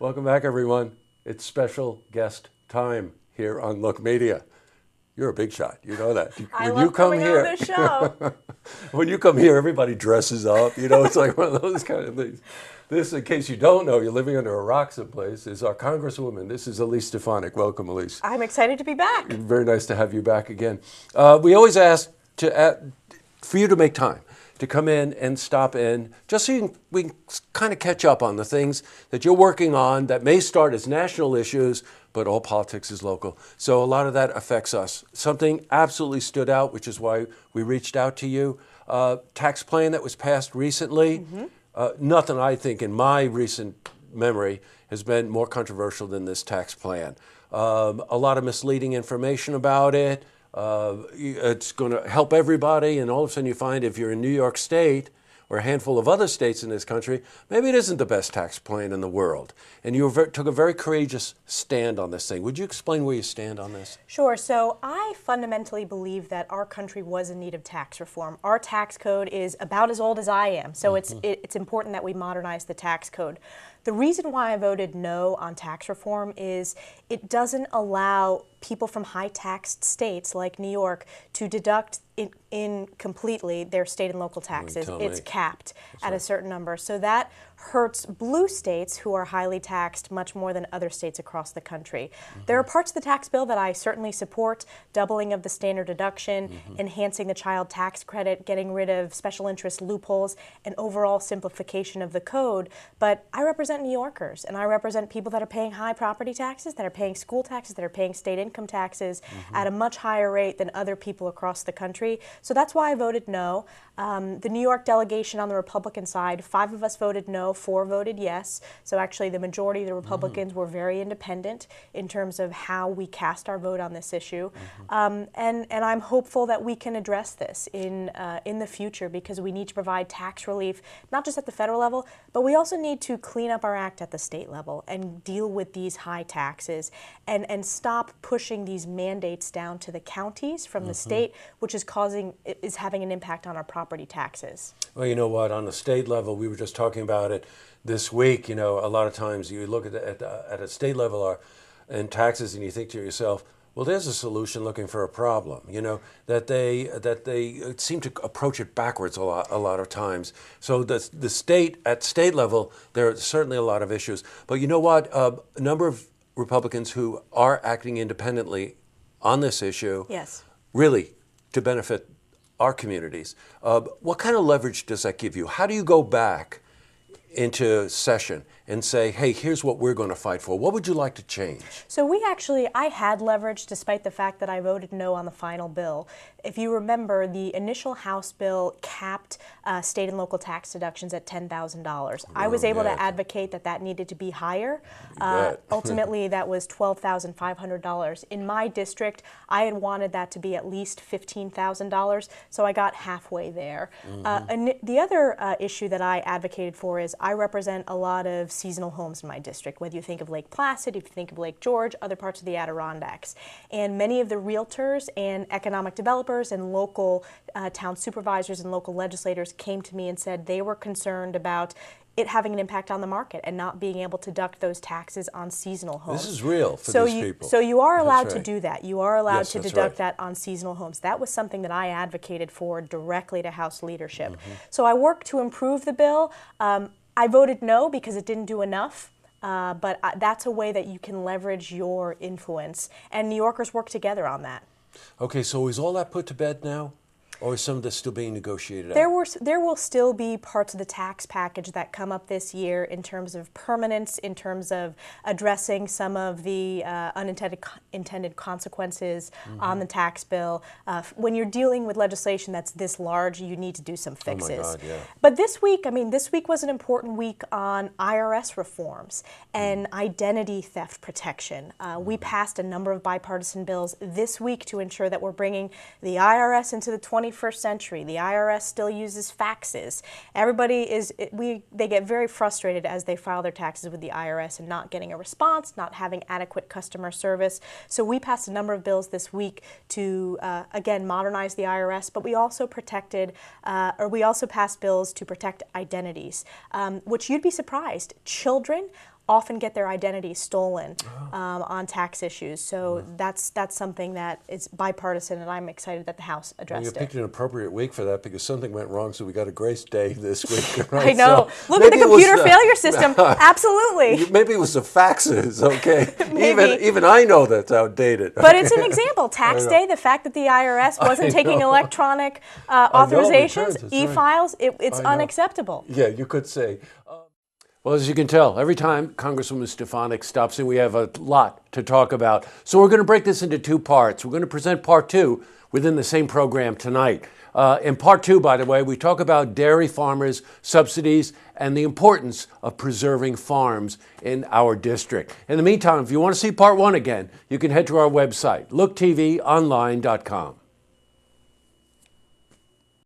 Welcome back, everyone. It's special guest time here on Look Media. You're a big shot. You know that. I love coming on this show. When you come here, everybody dresses up. You know, it's like one of those kind of things. This, in case you don't know, you're living under a rock someplace, is our Congresswoman. This is Elise Stefanik. Welcome, Elise. I'm excited to be back. Very nice to have you back again. We always ask for you to make time to come in and stop in, just so we can kind of catch up on the things that you're working on that may start as national issues, but all politics is local. So a lot of that affects us. Something absolutely stood out, which is why we reached out to you. Tax plan that was passed recently. Mm-hmm. Nothing, I think, in my recent memory has been more controversial than this tax plan. A lot of misleading information about it. It's going to help everybody, and all of a sudden you find if you're in New York State or a handful of other states in this country, maybe it isn't the best tax plan in the world. And you took a very courageous stand on this thing. Would you explain where you stand on this? Sure. So I fundamentally believe that our country was in need of tax reform. Our tax code is about as old as I am, so it's important that we modernize the tax code. The reason why I voted no on tax reform is it doesn't allow people from high-taxed states like New York to deduct in completely their state and local taxes. It's capped at a certain number. So that hurts blue states who are highly taxed much more than other states across the country. Mm-hmm. There are parts of the tax bill that I certainly support: doubling of the standard deduction, enhancing the child tax credit, getting rid of special interest loopholes, and overall simplification of the code. But I represent New Yorkers, and I represent people that are paying high property taxes, that are paying school taxes, that are paying state income taxes at a much higher rate than other people across the country. So that's why I voted no. The New York delegation on the Republican side, 5 of us voted no, 4 voted yes. So actually the majority of the Republicans were very independent in terms of how we cast our vote on this issue. And I'm hopeful that we can address this in the future, because we need to provide tax relief, not just at the federal level, but we also need to clean up our act at the state level and deal with these high taxes and stop pushing these mandates down to the counties from the state, which is having an impact on our property taxes. Well, you know what, on the state level, we were just talking about it this week. You know, a lot of times you look at a state level in taxes and you think to yourself, well, there's a solution looking for a problem. You know, that they seem to approach it backwards a lot of times. So at state level, there are certainly a lot of issues. But you know what, a number of Republicans who are acting independently on this issue, yes, really to benefit our communities. What kind of leverage does that give you? How do you go back into session and say, hey, here's what we're going to fight for? What would you like to change? So I had leverage despite the fact that I voted no on the final bill. If you remember, the initial House bill capped state and local tax deductions at $10,000. I was able to advocate that needed to be higher. Ultimately, that was $12,500. In my district, I had wanted that to be at least $15,000, so I got halfway there. And the other issue that I advocated for is I represent a lot of seasonal homes in my district, whether you think of Lake Placid, if you think of Lake George, other parts of the Adirondacks. And many of the realtors and economic developers and local town supervisors and local legislators came to me and said they were concerned about it having an impact on the market and not being able to deduct those taxes on seasonal homes. This is real for these people. So you are allowed to do that. You are allowed to deduct that on seasonal homes. That was something that I advocated for directly to House leadership. So I worked to improve the bill. I voted no because it didn't do enough. But that's a way that you can leverage your influence, and New Yorkers work together on that. Okay, so is all that put to bed now? Or is some of this still being negotiated out? There will still be parts of the tax package that come up this year in terms of permanence, in terms of addressing some of the unintended consequences on the tax bill. When you're dealing with legislation that's this large, you need to do some fixes. Oh my God, yeah. But this week was an important week on IRS reforms and identity theft protection. We passed a number of bipartisan bills this week to ensure that we're bringing the IRS into the 21st century. The IRS still uses faxes. They get very frustrated as they file their taxes with the IRS and not getting a response, not having adequate customer service. So we passed a number of bills this week to, again, modernize the IRS, but we also passed bills to protect identities, which you'd be surprised. Children often get their identity stolen on tax issues. So that's something that is bipartisan, and I'm excited that the House addressed it. You picked an appropriate week for that because something went wrong, so we got a grace day this week. Right? I know. So look at the computer failure system. Absolutely. Maybe it was the faxes, okay? Maybe. Even I know that's outdated. But it's an example. Tax day, the fact that the IRS wasn't taking electronic authorizations, e-files, it's unacceptable. Yeah, you could say. Well, as you can tell, every time Congresswoman Stefanik stops in, we have a lot to talk about. So we're going to break this into two parts. We're going to present part two within the same program tonight. In part two, by the way, we talk about dairy farmers, subsidies, and the importance of preserving farms in our district. In the meantime, if you want to see part one again, you can head to our website, looktvonline.com.